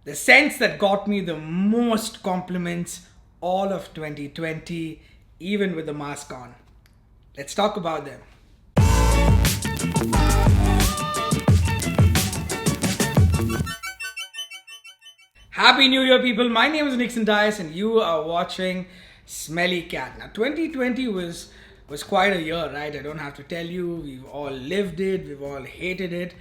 The scents that got me the most compliments all of 2020, even with the mask on. Let's talk about them. Happy New Year, people. My name is Nixon Dice, and you are watching Smelly Cat. Now, 2020 was quite a year, right? I don't have to tell you. We've all lived it, we've all hated it,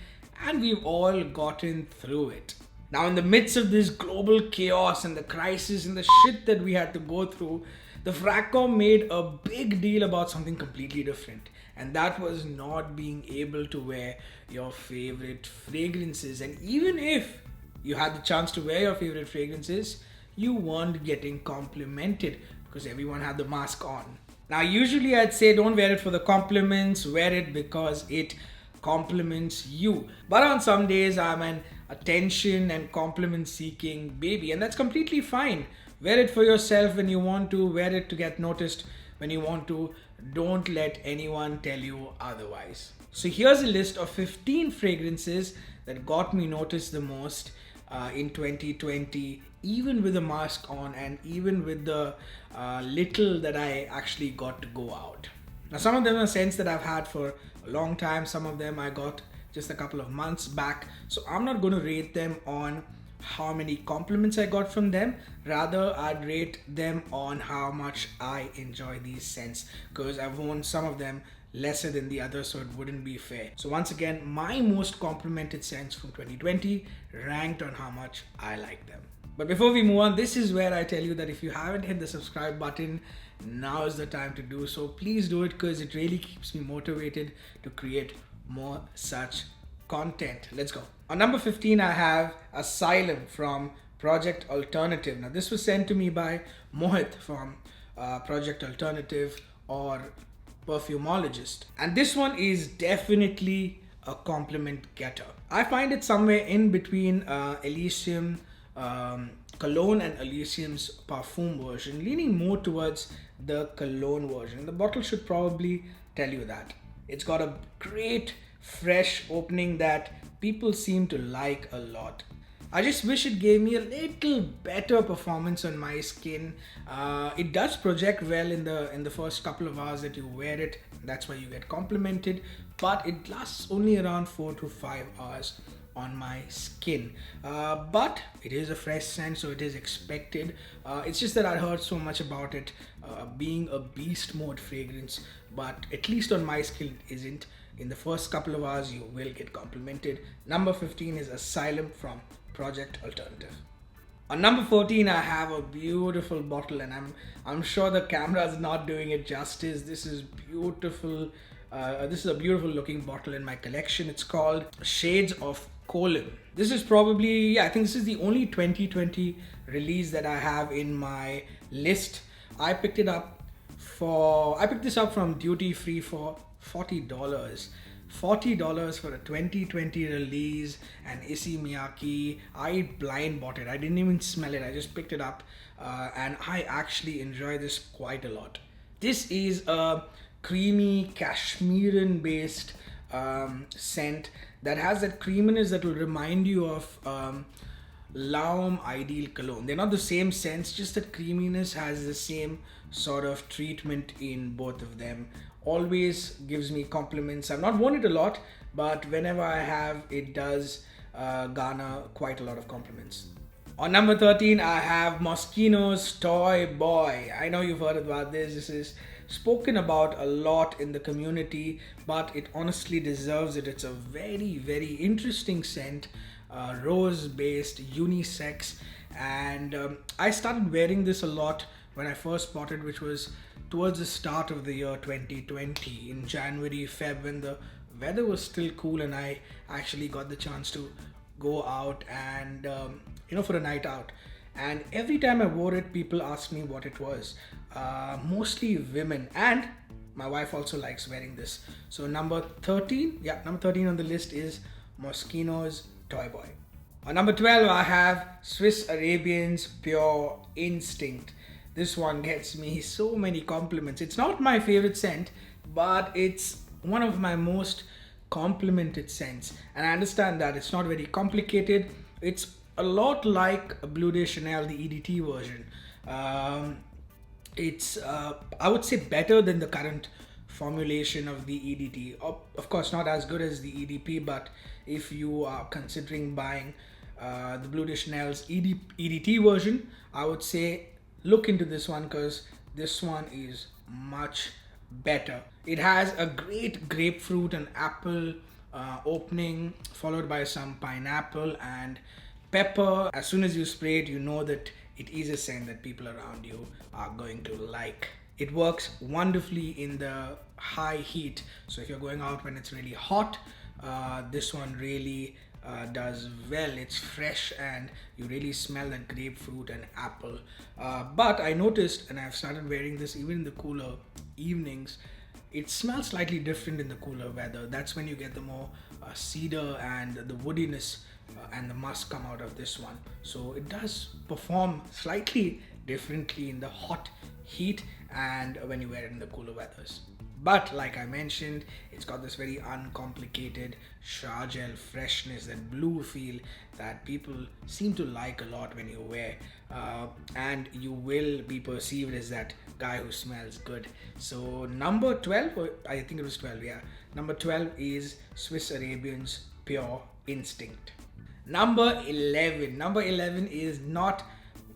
and we've all gotten through it. Now, in the midst of this global chaos and the crisis and the shit that we had to go through, the Fracom made a big deal about something completely different, and that was not being able to wear your favorite fragrances. And even if you had the chance to wear your favorite fragrances, you weren't getting complimented because everyone had the mask on. Now, usually I'd say don't wear it for the compliments, wear it because it compliments you. But on some days, I'm an attention and compliment seeking baby, and that's completely fine. Wear it for yourself when you want to, wear it to get noticed when you want to. Don't let anyone tell you otherwise. So, here's a list of 15 fragrances that got me noticed the most in 2020, even with the mask on and even with the little that I actually got to go out. Now, some of them are scents that I've had for a long time, some of them I got just a couple of months back. So, I'm not going to rate them on how many compliments I got from them. Rather, I'd rate them on how much I enjoy these scents, because I've worn some of them lesser than the others, so it wouldn't be fair. So once again, my most complimented scents from 2020 ranked on how much I like them. But before we move on, this is where I tell you that if you haven't hit the subscribe button, now is the time to do so. Please do it, because it really keeps me motivated to create more such content. Let's go. On number 15, I have Asylum from Projekt Alternative. Now, this was sent to me by Mohit from Projekt Alternative, or perfumologist, and this one is definitely a compliment getter. I find it somewhere in between Elysium cologne and Elysium's parfum version, leaning more towards the cologne version. The bottle should probably tell you that. It's got a great fresh opening that people seem to like a lot. I just wish it gave me a little better performance on my skin. It does project well in the first couple of hours that you wear it. That's why you get complimented. But it lasts only around 4 to 5 hours on my skin. But it is a fresh scent, so it is expected. It's just that I heard so much about it being a beast mode fragrance. But at least on my skin, it isn't. In the first couple of hours, you will get complimented. Number 15 is Asylum from Projekt Alternative. On number 14, I have a beautiful bottle, and I'm sure the camera is not doing it justice. This is beautiful. This is a beautiful looking bottle in my collection. It's called Shades of Colon. This is probably, I think this is the only 2020 release that I have in my list. I picked this up from duty free for $40. $40 for a 2020 release, and Issey Miyake. I blind bought it. I didn't even smell it. I just picked it up, and I actually enjoy this quite a lot. This is a creamy Cashmeran based scent that has that creaminess that will remind you of Laum Ideal Cologne. They're not the same scents, just that creaminess has the same sort of treatment in both of them. Always gives me compliments. I've not worn it a lot, but whenever I have, it does garner quite a lot of compliments. On number 13, I have Moschino's Toy Boy. I know you've heard about this. This is spoken about a lot in the community, but it honestly deserves it. It's a very, very interesting scent, rose-based, unisex, and I started wearing this a lot when I first bought it, which was towards the start of the year 2020, in January, Feb, when the weather was still cool and I actually got the chance to go out and for a night out. And every time I wore it, people asked me what it was. Mostly women, and my wife also likes wearing this. So number 13 on the list is Moschino's Toy Boy. On number 12, I have Swiss Arabians Pure Instinct. This one gets me so many compliments. It's not my favorite scent, but it's one of my most complimented scents. And I understand that it's not very complicated. It's a lot like Bleu de Chanel, the EDT version. Um, it's I would say better than the current formulation of the EDT. Of course, not as good as the EDP, but if you are considering buying the Bleu de Chanel's EDT version, I would say look into this one because this one is much better. It has a great grapefruit and apple opening, followed by some pineapple and pepper. As soon as you spray it, you know that it is a scent that people around you are going to like. It works wonderfully in the high heat. So if you're going out when it's really hot, this one really does well. It's fresh and you really smell that grapefruit and apple. But I noticed, and I've started wearing this even in the cooler evenings, it smells slightly different in the cooler weather. That's when you get the more cedar and the woodiness and the musk come out of this one. So it does perform slightly differently in the hot heat and when you wear it in the cooler weathers. But like I mentioned, it's got this very uncomplicated shower gel freshness, that blue feel that people seem to like a lot when you wear. And you will be perceived as that guy who smells good. So number 12, or I think it was 12, yeah. Number 12 is Swiss Arabians Pure Instinct. Number 11. Number 11 is not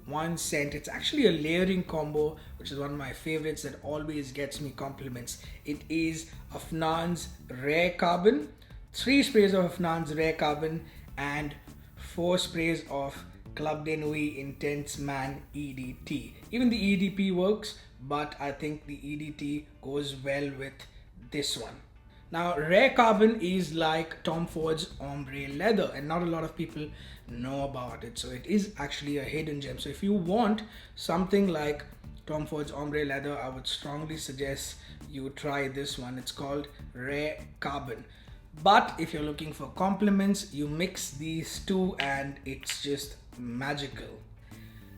one scent. It's actually a layering combo, which is one of my favorites that always gets me compliments. It is Naans Rare Carbon, 3 sprays of Naans Rare Carbon and 4 sprays of Club de Nuit Intense Man EDT. Even the EDP works, but I think the EDT goes well with this one. Now, Rare Carbon is like Tom Ford's ombre leather, and not a lot of people know about it. So it is actually a hidden gem. So if you want something like Tom Ford's ombre leather, I would strongly suggest you try this one. It's called Rare Carbon. But if you're looking for compliments, you mix these two and it's just magical.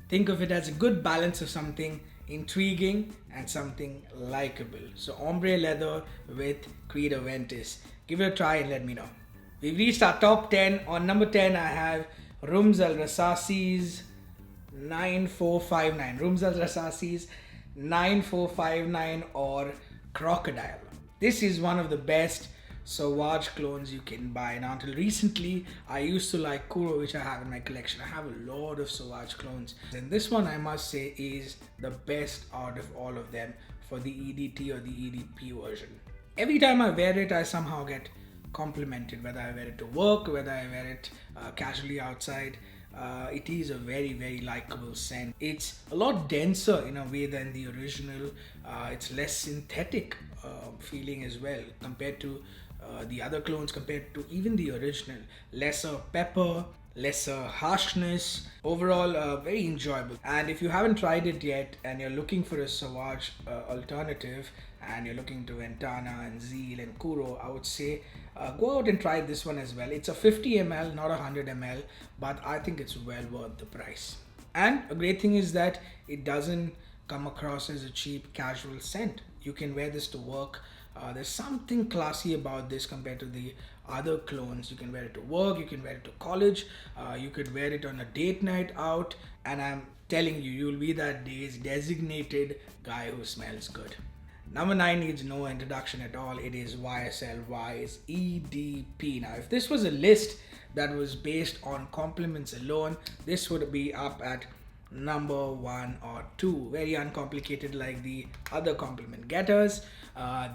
Think of it as a good balance of something intriguing and something likable. So ombre leather with Creed Aventis. Give it a try and let me know. We've reached our top 10. On number 10 I have Rums Al Rasasi's 9459. Rums Al Rasasi's 9459 or Crocodile. This is one of the best Sauvage clones you can buy. Now, until recently, I used to like Kuro, which I have in my collection. I have a lot of Sauvage clones, and this one I must say is the best out of all of them for the EDT or the EDP version. Every time I wear it, I somehow get complimented, whether I wear it to work, whether I wear it casually outside. It is a very, very likable scent. It's a lot denser in a way than the original. It's less synthetic feeling as well compared to the other clones, compared to even the original. Lesser pepper, lesser harshness. Overall, very enjoyable. And if you haven't tried it yet and you're looking for a Sauvage alternative and you're looking to Ventana and Zeal and Kuro, I would say go out and try this one as well. It's a 50 ml, not a 100 ml, but I think it's well worth the price. And a great thing is that it doesn't come across as a cheap casual scent. You can wear this to work. There's something classy about this compared to the other clones. You can wear it to work, you can wear it to college, you could wear it on a date night out, and I'm telling you, you'll be that day's designated guy who smells good. Number 9 needs no introduction at all. It is YSL Y's EDP. Now, if this was a list that was based on compliments alone, this would be up at number 1 or 2. Very uncomplicated like the other compliment getters.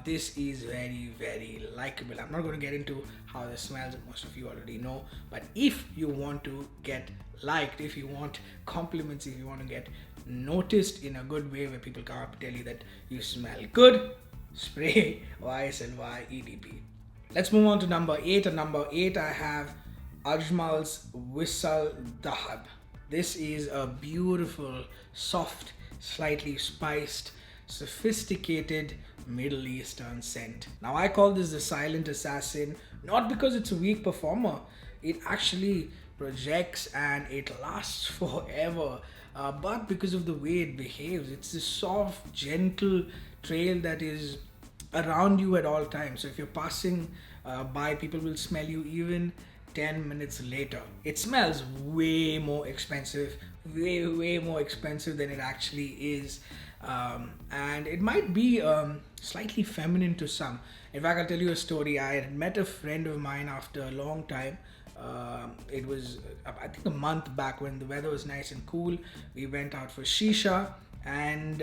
This is very, very likable. I'm not going to get into how this smells, most of you already know, but if you want to get liked, if you want compliments, if you want to get noticed in a good way where people come up and tell you that you smell good, spray YSLY EDP. Let's move on to number 8. At number 8 I have Ajmal's Whistle Dahab. This is a beautiful, soft, slightly spiced, sophisticated Middle Eastern scent. Now, I call this the silent assassin, not because it's a weak performer. It actually projects and it lasts forever, but because of the way it behaves. It's this soft, gentle trail that is around you at all times. So if you're passing by, people will smell you even 10 minutes later. It smells way more expensive, way more expensive than it actually is. And it might be slightly feminine to some. In fact, I'll tell you a story. I had met a friend of mine after a long time. It was, I think, a month back when the weather was nice and cool. We went out for shisha, and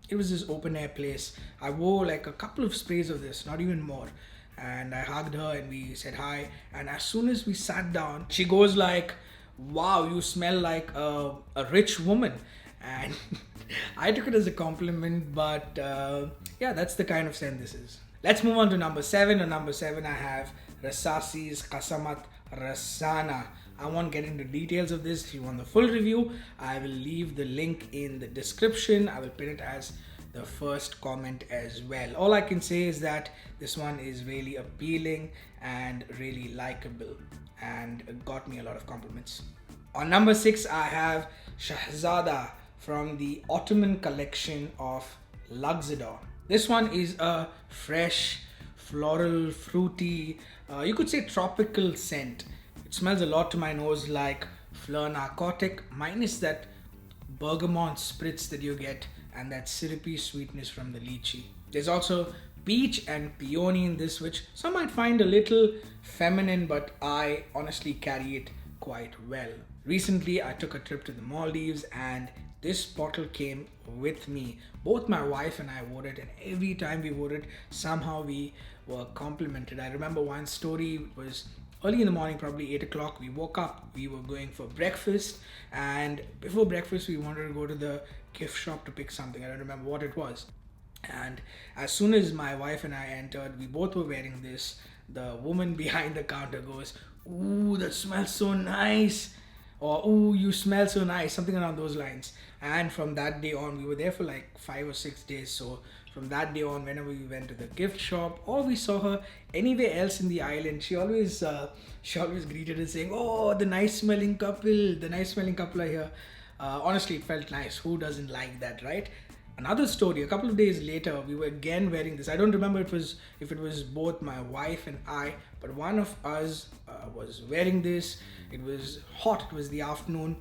it was this open air place. I wore like a couple of sprays of this, not even more. And I hugged her and we said hi. And as soon as we sat down, she goes like, "Wow, you smell like a rich woman." And I took it as a compliment, but yeah, that's the kind of scent this is. Let's move on to number 7. On number 7, I have Rasasi's Qasamat Rasana. I won't get into details of this. If you want the full review, I will leave the link in the description. I will pin it as the first comment as well. All I can say is that this one is really appealing and really likable, and got me a lot of compliments. On number 6, I have Shahzada from the Ottoman collection of Luxodor. This one is a fresh, floral, fruity, you could say tropical scent. It smells a lot to my nose like fleur narcotic, minus that bergamot spritz that you get and that syrupy sweetness from the lychee. There's also peach and peony in this, which some might find a little feminine, but I honestly carry it quite well. Recently, I took a trip to the Maldives and this bottle came with me. Both my wife and I wore it, and every time we wore it, somehow we were complimented. I remember one story was early in the morning, probably 8 o'clock. We woke up, we were going for breakfast, and before breakfast, we wanted to go to the gift shop to pick something. I don't remember what it was. And as soon as my wife and I entered, we both were wearing this. The woman behind the counter goes, "Ooh, that smells so nice," or "Ooh, you smell so nice," something around those lines. And from that day on, we were there for like 5 or 6 days. So from that day on, whenever we went to the gift shop or we saw her anywhere else in the island, she always greeted us saying, "Oh, the nice smelling couple are here." Honestly, it felt nice. Who doesn't like that, right? Another story, a couple of days later, we were again wearing this. I don't remember if it was both my wife and I, but one of us was wearing this. It was hot, it was the afternoon.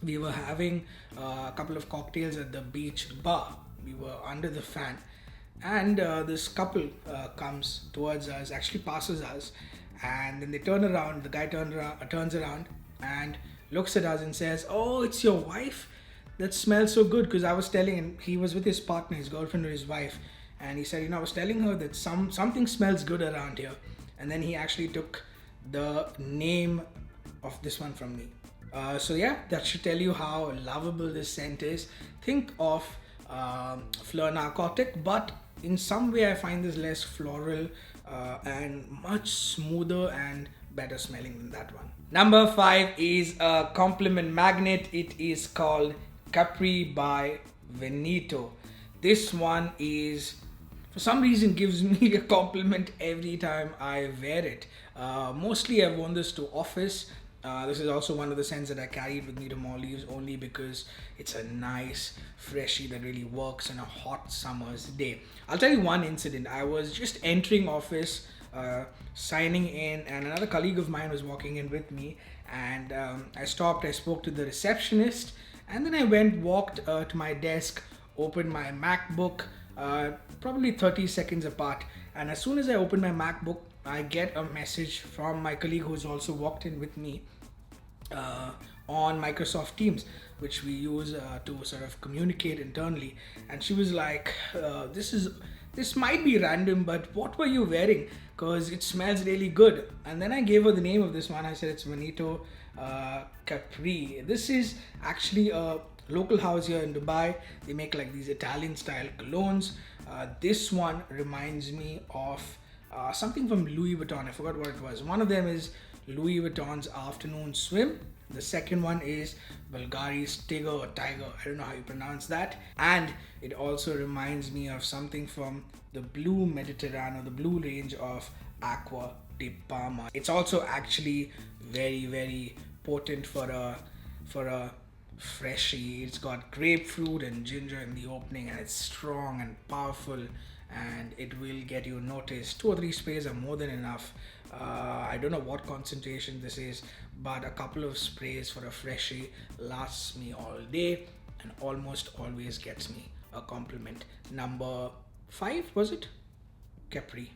We were having a couple of cocktails at the beach bar. We were under the fan, and this couple comes towards us, actually passes us, and then they turn around. The guy turns around and looks at us and says, "Oh, it's your wife? That smells so good." Because I was telling him, he was with his partner, his girlfriend or his wife, and he said, "I was telling her that something smells good around here." And then he actually took the name of this one from me. So yeah, that should tell you how lovable this scent is. Think of fleur narcotic, but in some way I find this less floral and much smoother and better smelling than that one. Number 5 is a compliment magnet. It is called Capri by Vento. This one is, for some reason, gives me a compliment every time I wear it. Mostly I've worn this to office. This is also one of the scents that I carried with me to Maldives, only because it's a nice freshie that really works on a hot summer's day. I'll tell you one incident. I was just entering office, signing in, and another colleague of mine was walking in with me, and I stopped. I spoke to the receptionist, and then I walked to my desk, opened my MacBook, probably 30 seconds apart, and as soon as I opened my MacBook, I get a message from my colleague who's also walked in with me on Microsoft Teams, which we use to sort of communicate internally. And she was like, this might be random, but what were you wearing? Because it smells really good. And then I gave her the name of this one. I said it's Vento Capri. This is actually a local house here in Dubai. They make like these Italian style colognes. This one reminds me of something from Louis Vuitton. I forgot what it was. One of them is Louis Vuitton's Afternoon Swim. The second one is Bulgari's Tiger or Tiger. I don't know how you pronounce that. And it also reminds me of something from the Blue Mediterranean, or the Blue range of Acqua di Parma. It's also actually very, very potent for a freshie. It's got grapefruit and ginger in the opening, and it's strong and powerful, and it will get you noticed. 2 or 3 sprays are more than enough I don't know what concentration this is, but a couple of sprays for a freshie lasts me all day and almost always gets me a compliment. Number 5, was it? Capri.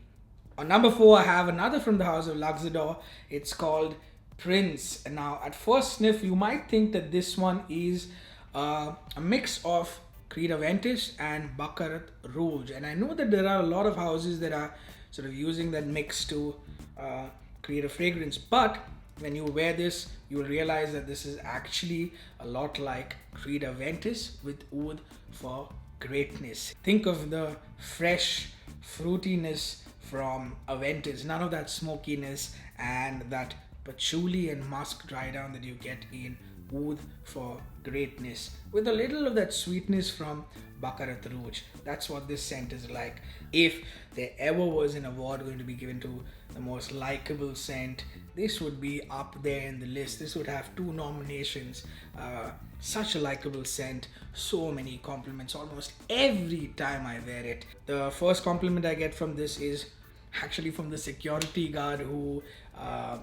On number 4, I have another from the house of Luxodor. It's called Prince. And now, at first sniff, you might think that this one is a mix of Creed Aventis and Baccarat Rouge. And I know that there are a lot of houses that are sort of using that mix to create a fragrance. But when you wear this, you will realize that this is actually a lot like Creed Aventis with Oud for greatness. Think of the fresh fruitiness from Aventis, none of that smokiness and that patchouli and musk dry down that you get in Oud for greatness, with a little of that sweetness from Baccarat Rouge. That's what this scent is like. If there ever was an award going to be given to the most likable scent, this would be up there in the list. This would have 2 nominations. Such a likable scent, so many compliments almost every time I wear it. The first compliment I get from this is actually from the security guard who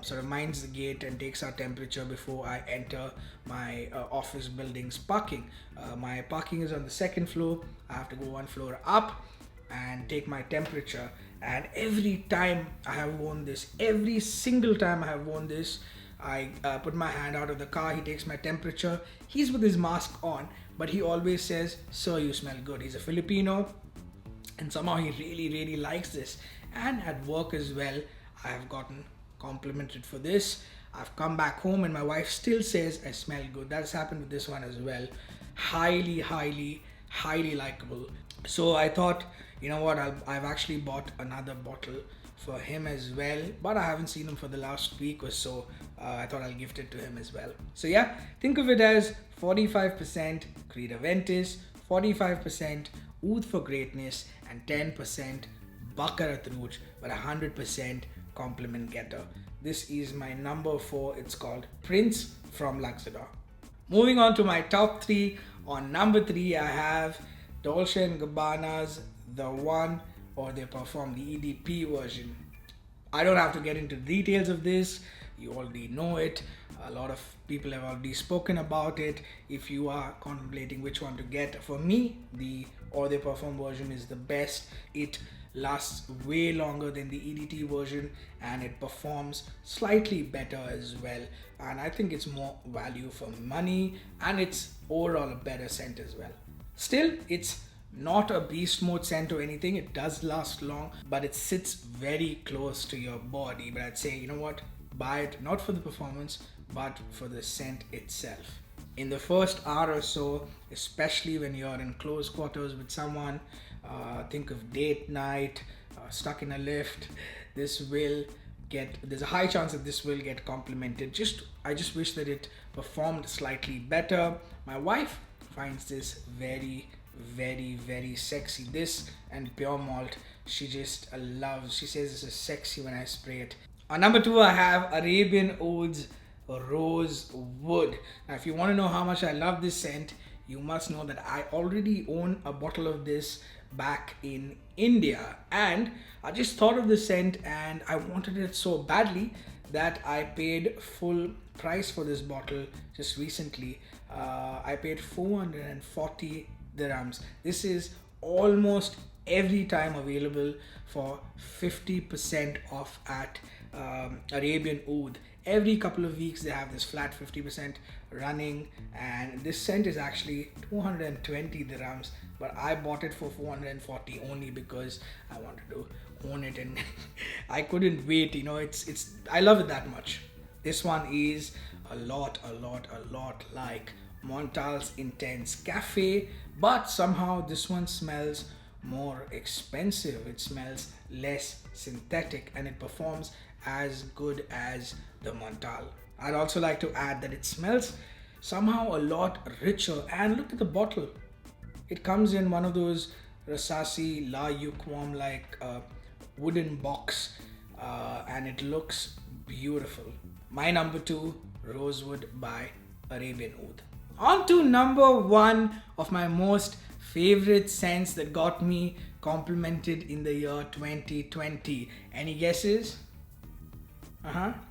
sort of minds the gate and takes our temperature before I enter my office building's parking. My parking is on the 2nd floor. I have to go 1 floor up and take my temperature, and every time I have worn this, every single time I have worn this, I put my hand out of the car, he takes my temperature, he's with his mask on, but he always says, "Sir, you smell good." He's a Filipino, and somehow he really likes this. And at work as well, I have gotten complimented for this. I've come back home and my wife still says I smell good. That's happened with this one as well. Highly likable. So I thought, you know what, I've actually bought another bottle for him as well, but I haven't seen him for the last week or so. I thought I'll gift it to him as well. So yeah, think of it as 45% Creed Aventis, 45% Oud for greatness, and 10% Baccarat Rouge, but 100% compliment getter. This is my number 4. It's called Prince from Luxodor. Moving on to my top 3. On number 3, I have Dolce & Gabbana's The One, or they perform the EDP version. I don't have to get into details of this. You already know it. A lot of people have already spoken about it. If you are contemplating which one to get, for me, the Or They Perform version is the best. It lasts way longer than the EDT version and it performs slightly better as well. And I think it's more value for money and it's overall a better scent as well. Still, it's not a beast mode scent or anything. It does last long, but it sits very close to your body. But I'd say, you know what? Buy it not for the performance, but for the scent itself. In the first hour or so, especially when you're in close quarters with someone, think of date night, stuck in a lift, there's a high chance that this will get complimented. I just wish that it performed slightly better. My wife finds this very sexy. This and Pure Malt, she just loves. She says this is sexy when I spray it. On number 2, I have Arabian Oud's Rosewood. Now, if you want to know how much I love this scent, you must know that I already own a bottle of this back in India, and I just thought of the scent and I wanted it so badly that I paid full price for this bottle just recently. I paid 440 dirhams. This is almost every time available for 50% off at Arabian Oud. Every couple of weeks they have this flat 50% running, and this scent is actually 220 dirhams, but I bought it for 440 only because I wanted to own it and I couldn't wait. You know, it's I love it that much. This one is a lot like Montal's Intense Cafe, but somehow this one smells more expensive. It smells less synthetic and it performs as good as the Montal. I'd also like to add that it smells somehow a lot richer, and look at the bottle. It comes in one of those Rasasi La Yukwam like wooden box, and it looks beautiful. My number 2, Rosewood by Arabian Oud. On to number 1 of my most favorite scents that got me complimented in the year 2020. Any guesses?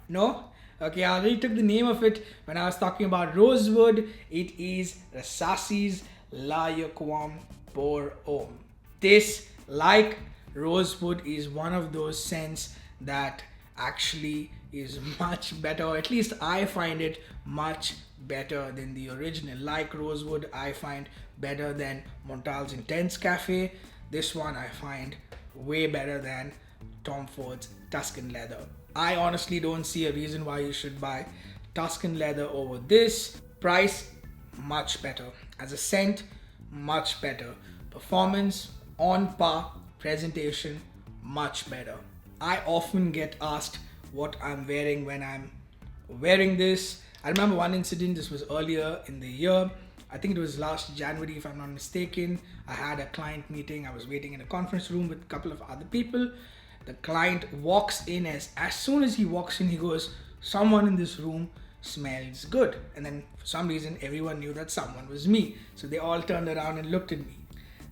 No? Okay, I already took the name of it when I was talking about Rosewood. It is Rasasi's La Yaquam Por Om. This, like Rosewood, is one of those scents that actually is much better, or at least I find it much better than the original. Like Rosewood, I find better than Montal's Intense Cafe. This one I find way better than Tom Ford's Tuscan Leather. I honestly don't see a reason why you should buy Tuscan Leather over this. Price, much better. As a scent, much better. Performance, on par. Presentation, much better. I often get asked what I'm wearing when I'm wearing this. I remember one incident, this was earlier in the year. I think it was last January if I'm not mistaken. I had a client meeting. I was waiting in a conference room with a couple of other people. The client walks in, as soon as he walks in, he goes, "Someone in this room smells good." And then for some reason, everyone knew that someone was me. So they all turned around and looked at me.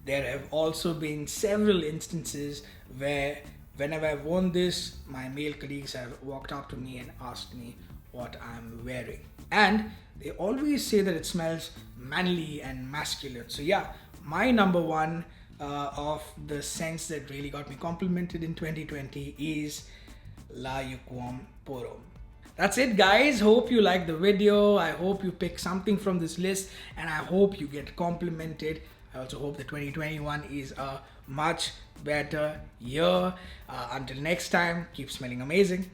There have also been several instances where whenever I've worn this, my male colleagues have walked up to me and asked me what I'm wearing. And they always say that it smells manly and masculine. So yeah, my number one of the scents that really got me complimented in 2020 is La Yuquam Poro. That's it, guys. Hope you liked the video. I hope you pick something from this list, and I hope you get complimented. I also hope that 2021 is a much better year. Until next time, keep smelling amazing.